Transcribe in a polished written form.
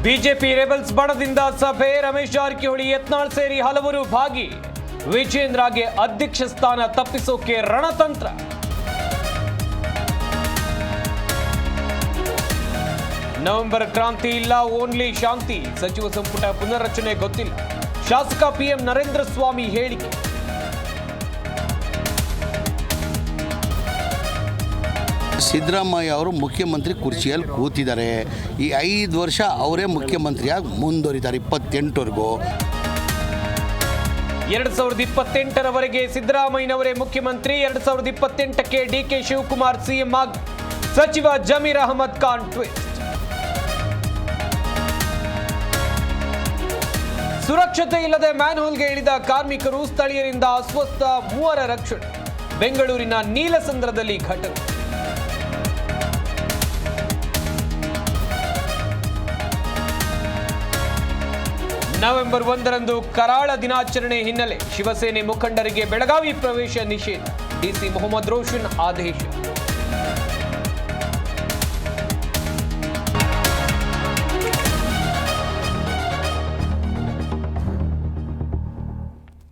BJP rebels ಬಣದಿಂದ ಸಭೆ, ರಮೇಶ್ ಜಾರಕಿಹೊಳಿ, ಯತ್ನಾಳ್ ಸೇರಿ ಹಲವರು ಭಾಗಿ. ವಿಜೇಂದ್ರಗೆ ಅಧ್ಯಕ್ಷ ಸ್ಥಾನ ತಪ್ಪಿಸೋಕೆ ರಣತಂತ್ರ. ನವೆಂಬರ್ ಕ್ರಾಂತಿ ಇಲ್ಲ, ಓನ್ಲಿ ಶಾಂತಿ. ಸಚಿವ ಸಂಪುಟ ಪುನರ್ರಚನೆ ಗೊತ್ತಿಲ್ಲ. ಶಾಸಕ ಪಿಎಂ ನರೇಂದ್ರ ಸ್ವಾಮಿ ಹೇಳಿಕೆ. ಸಿದ್ದರಾಮಯ್ಯ ಅವರು ಮುಖ್ಯಮಂತ್ರಿ ಕುರ್ಚಿಯಲ್ಲಿ ಕೂತಿದ್ದಾರೆ. ಈ 5 ವರ್ಷ ಅವರೇ ಮುಖ್ಯಮಂತ್ರಿಯಾಗಿ ಮುಂದುವರಿತಾರೆ 28ವರೆಗೂ. 2028ರವರೆಗೆ ಸಿದ್ದರಾಮಯ್ಯನವರೇ ಮುಖ್ಯಮಂತ್ರಿ. 2028ಕ್ಕೆ ಡಿಕೆ ಶಿವಕುಮಾರ್ ಸಿಎಂ ಆಗಿ. ಸಚಿವ ಜಮೀರ್ ಅಹಮದ್ ಖಾನ್ ಟ್ವಿಸ್ಟ್. ಸುರಕ್ಷತೆ ಇಲ್ಲದೆ ಮ್ಯಾನ್ಹೋಲ್ಗೆ ಇಳಿದ ಕಾರ್ಮಿಕರು, ಸ್ಥಳೀಯರಿಂದ ಅಸ್ವಸ್ಥ, 3 ರಕ್ಷಣೆ. ಬೆಂಗಳೂರಿನ ನೀಲಸಂದ್ರದಲ್ಲಿ ಘಟನೆ. ನವೆಂಬರ್ 1ರಂದು ಕರಾಳ ದಿನಾಚರಣೆ ಹಿನ್ನೆಲೆ ಶಿವಸೇನೆ ಮುಖಂಡರಿಗೆ ಬೆಳಗಾವಿ ಪ್ರವೇಶ ನಿಷೇಧ. ಡಿಸಿ ಮೊಹಮ್ಮದ್ ರೋಷನ್ ಆದೇಶ.